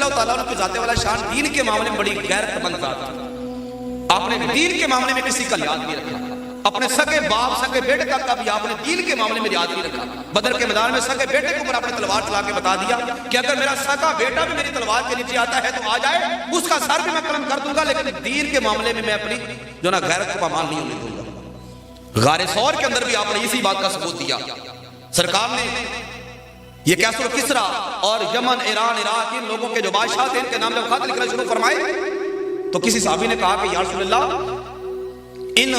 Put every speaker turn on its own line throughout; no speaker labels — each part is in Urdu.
اللہ تعالیٰ عنہ کی ذات والا شان دین کے معاملے میں بڑی غیرت مند ذات تھی. آپ نے دین کے معاملے میں کسی کا یاد نہیں رکھا. اپنے سگے باپ سگے بیٹے تک کا بھی آپ نے دین کے معاملے میں یاد نہیں رکھا. بدر کے میدان میں سگے بیٹے کو آپ نے تلوار چلا کے بتا دیا کہ اگر میرا سگا بیٹا بھی میری تلوار کے نیچے آتا ہے تو آ جائے, اس کا سر بھی میں قلم کر دوں گا, لیکن دین کے معاملے میں اپنی جو نا غیرت کو پامال نہیں ہونے دوں گا. غار ثور کے اندر بھی آپ نے اسی بات کا ثبوت دیا. سرکار نے یہ کیسر و کسرا اور یمن ایران عراق ان لوگوں کے جو بادشاہ تھے ان کے نام میں خط لکھنا شروع فرمائے تو کسی صحابی نے کہا کہ یا رسول اللہ ان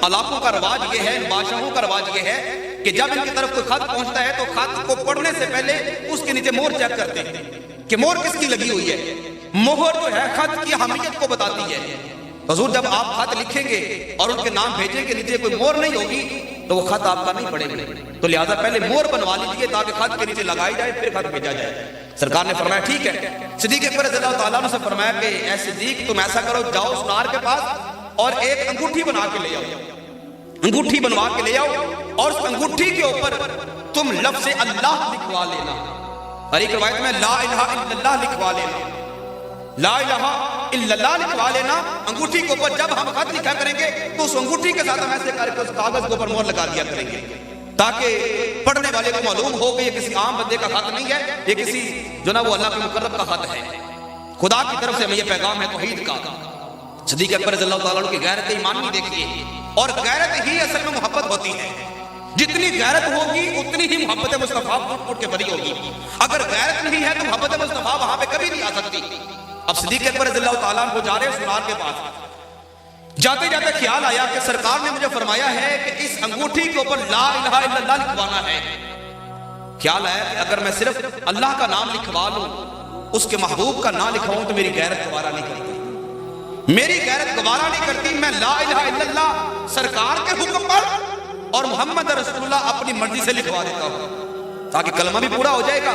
علاقوں کا رواج یہ ہے, ان بادشاہوں کا رواج یہ ہے کہ جب ان کی طرف کوئی خط پہنچتا ہے تو خط کو پڑھنے سے پہلے اس کے نیچے مہر چیک کرتے ہیں کہ مہر کس کی لگی ہوئی ہے. مہر جو ہے خط کی اہمیت کو بتاتی ہے. حضور جب آپ خط لکھیں گے اور ان کے نام بھیجیں گے نیچے کوئی مہر نہیں ہوگی تو وہ خط آپ کا نہیں پڑے گا, تو لہذا پہلے مہر بنوا لیجیے تاکہ خط کے نیچے لگائی جائے پھر خط بھیجا جائے. سرکار نے فرمایا ٹھیک ہے. صدیق اکبر رضی اللہ تعالیٰ عنہ سے فرمایا کہ اے صدیق تم ایسا کرو, جاؤ سنار کے پاس اور ایک انگوٹھی بنا کے لے آؤ, انگوٹھی بنوا کے لے آؤ اور اس انگوٹھی کے اوپر تم لفظ اللہ لکھوا لینا, اور ایک روایت میں لا الہ الا اللہ لکھوا لینا, لا الہ الا اللہ لکھوا لینا. انگوٹھی کے اوپر جب ہم خط لکھا کریں گے تو اس انگوٹھی کے ساتھ ہم ایسے کر کے اس کاغذ کے اوپر مہر لگا دیا کریں گے تاکہ پڑھنے والے کو معلوم ہو کہ یہ کسی عام بندے کا خط نہیں ہے, یہ کسی جو نا وہ اللہ کے مقرب کا خط ہے, خدا کی طرف سے ہمیں یہ پیغام ہے توحید کا. صدیق اکبر رضی اللہ تعالیٰ عنہ کی غیرت ایمانی دیکھیے, اور غیرت ہی اصل میں محبت ہوتی ہے. جتنی غیرت ہوگی اتنی ہی محبت مصطفیٰ اٹھ کے بری ہوگی. اگر غیرت نہیں ہے تو محبت مصطفیٰ وہاں پہ کبھی نہیں آ سکتی. اب صدیق اکبر رضی اللہ تعالیٰ عنہ جا رہے ہیں سنار کے پاس, جاتے جاتے خیال آیا کہ سرکار نے مجھے فرمایا ہے کہ اس انگوٹھی کے اوپر لا الہ الا اللہ لکھوانا ہے. خیال آیا کہ اگر میں صرف اللہ کا نام لکھوا لوں, اس کے محبوب کا نام لکھواؤں تو میری غیرت گوارا نہیں کرتی, میری غیرت گوارا نہیں کرتی. میں لا الہ الا اللہ سرکار کے حکم پر اور محمد رسول اللہ اپنی مرضی سے لکھوا دیتا ہوں تاکہ کلمہ بھی پورا ہو جائے گا,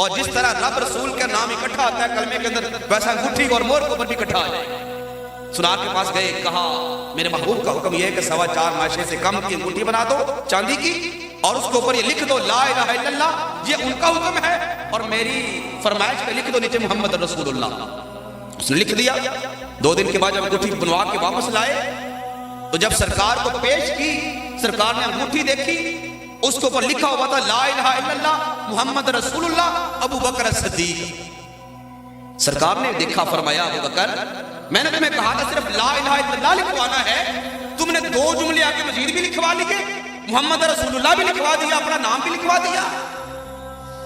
اور جس طرح رب رسول کا نام اکٹھا آتا ہے کلمے کے اندر ویسا انگوٹھی اور مہر کے اوپر بھی اکٹھا آ جائے گا. سنار کے پاس گئے, کہا میرے محبوب کا حکم یہ ہے کہ 4.25 ماشے سے کم کی انگوٹھی بنا دو چاندی کی, اور اس کے اوپر یہ لکھ دو لا الہ الا اللہ, یہ ان کا حکم ہے, اور میری فرمائش پہ لکھ دو نیچے محمد رسول اللہ. اس نے لکھ دیا. 2 دن کے بعد جب انگوٹھی بنوا کے واپس لائے تو جب سرکار کو پیش کی, سرکار نے انگوٹھی دیکھی, اس کے اوپر لکھا ہوا تھا لا الہ الا اللہ محمد رسول اللہ ابو بکر صدیق. سرکار نے دیکھا, فرمایا ابو بکر میں نے تمہیں کہا تھا صرف لا الہ الا اللہ لکھوانا ہے, تم نے 2 جملے آگے مزید بھی لکھوا لیے, محمد رسول اللہ بھی لکھوا دیا, اپنا نام بھی لکھوا دیا.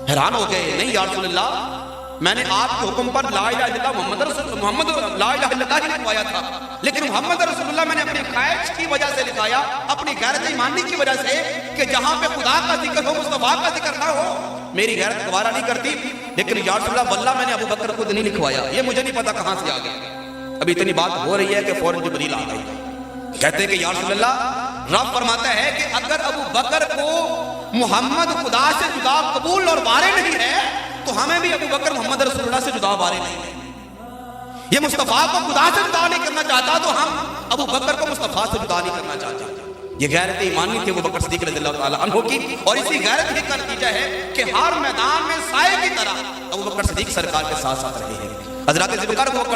حیران ہو گئے, نہیں یا رسول اللہ میں نے آپ کے حکم پر لا الہ الا اللہ محمد لا الہ الا اللہ ہی لکھوایا تھا, لیکن محمد رسول اللہ میں نے اپنی خواہش کی وجہ سے لکھایا, اپنی غیرت ایمانی کی وجہ سے کہ جہاں پہ خدا کا ذکر ہو مصطفیٰ کا ذکر نہ ہو میری غیرت گوارا نہیں کرتی. لیکن یا رسول اللہ واللہ میں نے ابو بکر خود نہیں لکھوایا, یہ مجھے نہیں پتا کہاں سے آ گیا. ابھی اتنی بات ہو رہی ہے کہ فوراً جبریل آ گئی, کہتے ہیں کہ یا رسول اللہ رب فرماتا ہے کہ اگر ابو بکر کو محمد خدا سے جدا قبول اور وارے نہیں ہے تو ہمیں بھی ابو بکر محمد رسول اللہ سے جدا وارے نہیں ہے. یہ مصطفیٰ کو خدا سے جدا نہیں کرنا چاہتا تو ہم ابو بکر کو مصطفیٰ سے جدا نہیں کرنا چاہتے. یہ غیرت ایمانی تھی ابو بکر صدیق رضی اللہ تعالیٰ عنہ کی, اور اسی غیرت ہی کا نتیجہ ہے کہ ہر میدان میں سائے کی طرح ابو بکر صدیق سرکار کے ساتھ ساتھ رہے ہیں. حضرات ذوالفقار ابو بکر